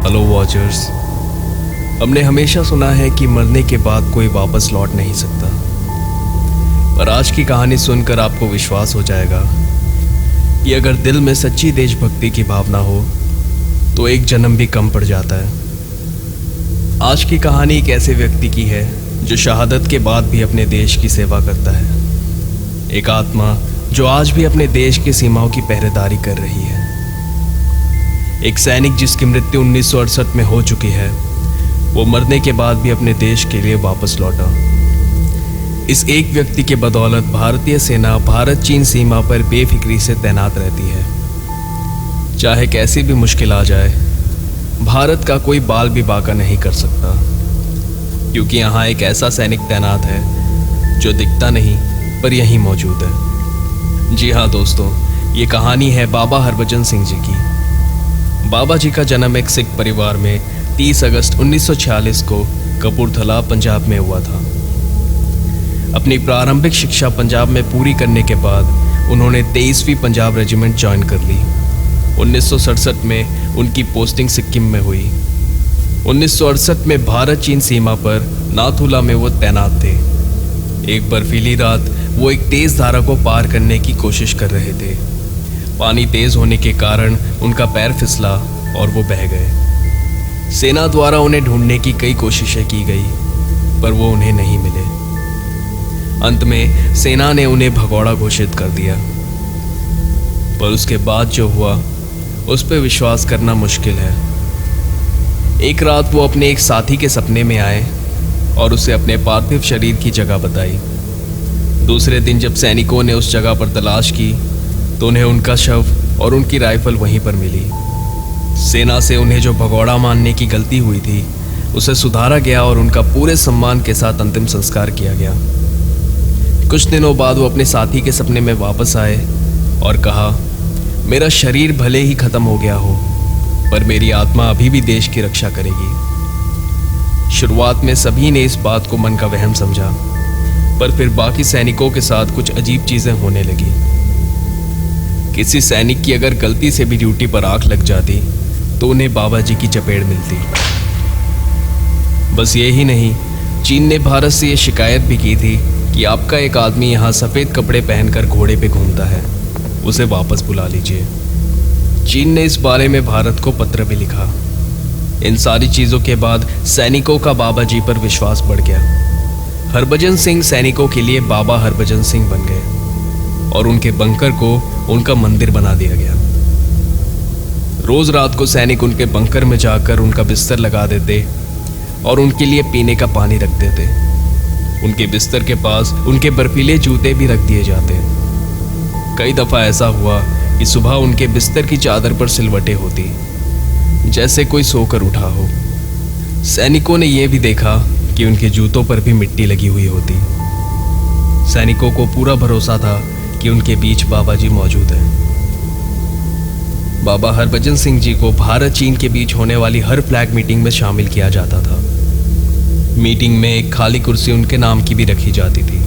Hello watchers. हमने हमेशा सुना है कि मरने के बाद कोई वापस लौट नहीं सकता, पर आज की कहानी सुनकर आपको विश्वास हो जाएगा कि अगर दिल में सच्ची देशभक्ति की भावना हो तो एक जन्म भी कम पड़ जाता है। आज की कहानी एक ऐसे व्यक्ति की है जो शहादत के बाद भी अपने देश की सेवा करता है, एक आत्मा जो आज भी अपने देश की सीमाओं की पहरेदारी कर रही है, एक सैनिक जिसकी मृत्यु 1968 में हो चुकी है। वो मरने के बाद भी अपने देश के लिए वापस लौटा। इस एक व्यक्ति के बदौलत भारतीय सेना भारत चीन सीमा पर बेफिक्री से तैनात रहती है। चाहे कैसी भी मुश्किल आ जाए, भारत का कोई बाल भी बांका नहीं कर सकता, क्योंकि यहाँ एक ऐसा सैनिक तैनात है जो दिखता नहीं पर यहीं मौजूद है। जी हाँ दोस्तों, ये कहानी है बाबा हरभजन सिंह जी की। बाबा जी का जन्म एक सिख परिवार में 30 अगस्त 1946 को कपूरथला पंजाब में हुआ था। अपनी प्रारंभिक शिक्षा पंजाब में पूरी करने के बाद उन्होंने 23वीं पंजाब रेजिमेंट ज्वाइन कर ली। 1967 में उनकी पोस्टिंग सिक्किम में हुई। 1968 में भारत चीन सीमा पर नाथुला में वो तैनात थे। एक बर्फीली रात वो एक तेज धारा को पार करने की कोशिश कर रहे थे। पानी तेज होने के कारण उनका पैर फिसला और वो बह गए। सेना द्वारा उन्हें ढूंढने की कई कोशिशें की गई, पर वो उन्हें नहीं मिले। अंत में सेना ने उन्हें भगौड़ा घोषित कर दिया, पर उसके बाद जो हुआ उस पर विश्वास करना मुश्किल है। एक रात वो अपने एक साथी के सपने में आए और उसे अपने पार्थिव शरीर की जगह बताई। दूसरे दिन जब सैनिकों ने उस जगह पर तलाश की तो उन्हें उनका शव और उनकी राइफल वहीं पर मिली। सेना से उन्हें जो भगौड़ा मानने की गलती हुई थी उसे सुधारा गया और उनका पूरे सम्मान के साथ अंतिम संस्कार किया गया। कुछ दिनों बाद वो अपने साथी के सपने में वापस आए और कहा, मेरा शरीर भले ही खत्म हो गया हो, पर मेरी आत्मा अभी भी देश की रक्षा करेगी। शुरुआत में सभी ने इस बात को मन का वहम समझा, पर फिर बाकी सैनिकों के साथ कुछ अजीब चीजें होने लगी। किसी सैनिक की अगर गलती से भी ड्यूटी पर आंख लग जाती तो उन्हें बाबा जी की चपेट मिलती। बस ये ही नहीं, चीन ने भारत से ये शिकायत भी की थी कि आपका एक आदमी यहाँ सफ़ेद कपड़े पहनकर घोड़े पे घूमता है, उसे वापस बुला लीजिए। चीन ने इस बारे में भारत को पत्र भी लिखा। इन सारी चीज़ों के बाद सैनिकों का बाबा जी पर विश्वास बढ़ गया। हरभजन सिंह सैनिकों के लिए बाबा हरभजन सिंह बन गए और उनके बंकर को उनका मंदिर बना दिया गया। रोज रात को सैनिक उनके बंकर में जाकर उनका बिस्तर लगा देते और उनके लिए पीने का पानी रख देते। उनके बिस्तर के पास उनके बर्फीले जूते भी रख दिए जाते। कई दफा ऐसा हुआ कि सुबह उनके बिस्तर की चादर पर सिलवटें होती, जैसे कोई सोकर उठा हो। सैनिकों ने यह भी देखा कि उनके जूतों पर भी मिट्टी लगी हुई होती। सैनिकों को पूरा भरोसा था कि उनके बीच बाबा जी मौजूद हैं। बाबा हरभजन सिंह जी को भारत चीन के बीच होने वाली हर फ्लैग मीटिंग में शामिल किया जाता था। मीटिंग में एक खाली कुर्सी उनके नाम की भी रखी जाती थी।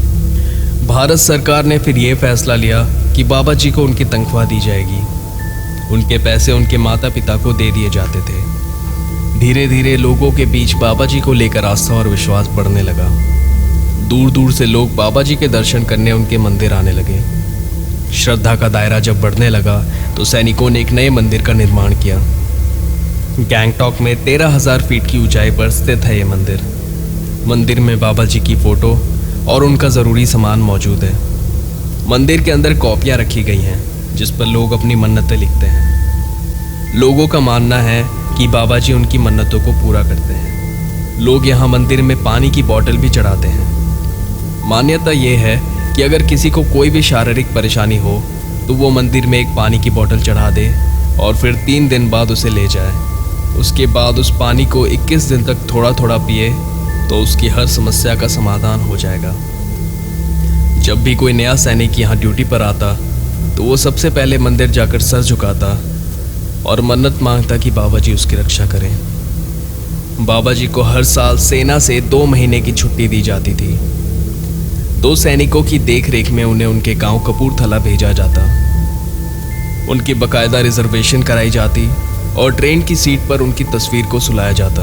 भारत सरकार ने फिर यह फैसला लिया कि बाबा जी को उनकी तनख्वाह दी जाएगी। उनके पैसे उनके माता पिता को दे दिए जाते थे। धीरे धीरे लोगों के बीच बाबा जी को लेकर आस्था और विश्वास बढ़ने लगा। दूर दूर से लोग बाबा जी के दर्शन करने उनके मंदिर आने लगे। श्रद्धा का दायरा जब बढ़ने लगा तो सैनिकों ने एक नए मंदिर का निर्माण किया। गैंगटॉक में 13,000 फीट की ऊंचाई पर स्थित है ये मंदिर। मंदिर में बाबा जी की फोटो और उनका ज़रूरी सामान मौजूद है। मंदिर के अंदर कॉपियाँ रखी गई हैं जिस पर लोग अपनी मन्नतें लिखते हैं। लोगों का मानना है कि बाबा जी उनकी मन्नतों को पूरा करते हैं। लोग यहाँ मंदिर में पानी की बोतल भी चढ़ाते हैं। मान्यता ये है कि अगर किसी को कोई भी शारीरिक परेशानी हो तो वो मंदिर में एक पानी की बोतल चढ़ा दे और फिर 3 दिन बाद उसे ले जाए। उसके बाद उस पानी को 21 दिन तक थोड़ा थोड़ा पिए तो उसकी हर समस्या का समाधान हो जाएगा। जब भी कोई नया सैनिक यहाँ ड्यूटी पर आता तो वो सबसे पहले मंदिर जाकर सर झुकाता और मन्नत मांगता कि बाबा जी उसकी रक्षा करें। बाबा जी को हर साल सेना से 2 महीने की छुट्टी दी जाती थी। 2 सैनिकों की देखरेख में उन्हें उनके गांव कपूरथला भेजा जाता। उनकी बकायदा रिजर्वेशन कराई जाती और ट्रेन की सीट पर उनकी तस्वीर को सुलाया जाता।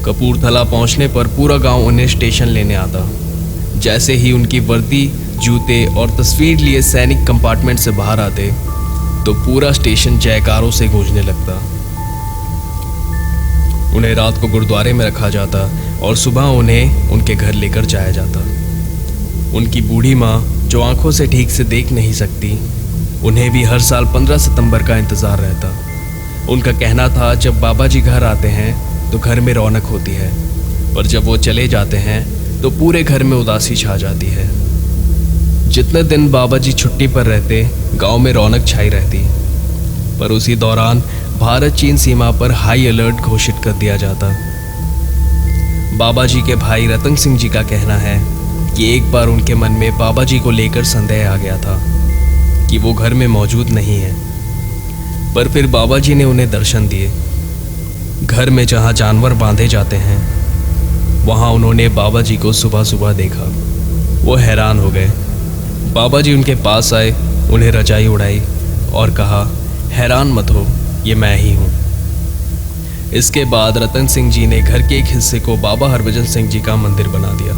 कपूरथला पहुंचने पर पूरा गांव उन्हें स्टेशन लेने आता। जैसे ही उनकी वर्दी, जूते और तस्वीर लिए सैनिक कंपार्टमेंट से बाहर आते तो पूरा स्टेशन जयकारों से गूंजने लगता। उन्हें रात को गुरुद्वारे में रखा जाता और सुबह उन्हें उनके घर लेकर जाया जाता। उनकी बूढ़ी माँ, जो आंखों से ठीक से देख नहीं सकती, उन्हें भी हर साल 15 सितंबर का इंतज़ार रहता। उनका कहना था, जब बाबा जी घर आते हैं तो घर में रौनक होती है, पर जब वो चले जाते हैं तो पूरे घर में उदासी छा जाती है। जितने दिन बाबा जी छुट्टी पर रहते, गांव में रौनक छाई रहती, पर उसी दौरान भारत चीन सीमा पर हाई अलर्ट घोषित कर दिया जाता। बाबा जी के भाई रतन सिंह जी का कहना है कि एक बार उनके मन में बाबा जी को लेकर संदेह आ गया था कि वो घर में मौजूद नहीं है, पर फिर बाबा जी ने उन्हें दर्शन दिए। घर में जहाँ जानवर बांधे जाते हैं, वहाँ उन्होंने बाबा जी को सुबह सुबह देखा। वो हैरान हो गए। बाबा जी उनके पास आए, उन्हें रजाई उड़ाई और कहा, हैरान मत हो, ये मैं ही हूँ। इसके बाद रतन सिंह जी ने घर के एक हिस्से को बाबा हरभजन सिंह जी का मंदिर बना दिया।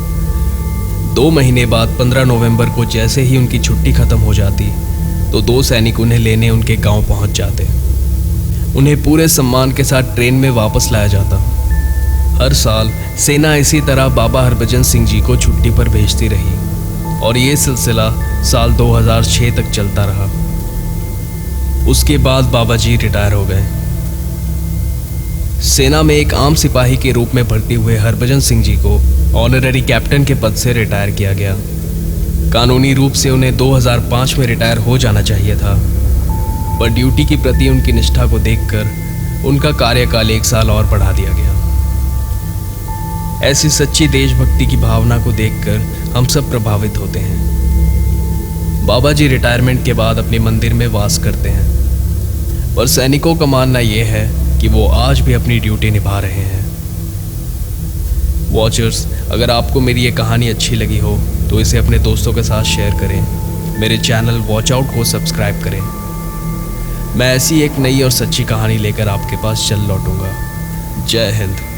2 महीने बाद 15 नवंबर को जैसे ही उनकी छुट्टी खत्म हो जाती तो 2 सैनिक उन्हें लेने उनके गांव पहुंच जाते। उन्हें पूरे सम्मान के साथ ट्रेन में वापस लाया जाता। हर साल सेना इसी तरह बाबा हरभजन सिंह जी को छुट्टी पर भेजती रही और ये सिलसिला साल 2006 तक चलता रहा। उसके बाद बाबा जी रिटायर हो गए। सेना में एक आम सिपाही के रूप में भर्ती हुए हरभजन सिंह जी को ऑनररी कैप्टन के पद से रिटायर किया गया। कानूनी रूप से उन्हें 2005 में रिटायर हो जाना चाहिए था, पर ड्यूटी के प्रति उनकी निष्ठा को देखकर उनका कार्यकाल 1 साल और बढ़ा दिया गया। ऐसी सच्ची देशभक्ति की भावना को देखकर हम सब प्रभावित होते हैं। बाबा जी रिटायरमेंट के बाद अपने मंदिर में वास करते हैं, पर सैनिकों का मानना यह है कि वो आज भी अपनी ड्यूटी निभा रहे हैं। वॉचर्स, अगर आपको मेरी ये कहानी अच्छी लगी हो तो इसे अपने दोस्तों के साथ शेयर करें। मेरे चैनल वॉच आउट को सब्सक्राइब करें। मैं ऐसी एक नई और सच्ची कहानी लेकर आपके पास चल लौटूंगा। जय हिंद।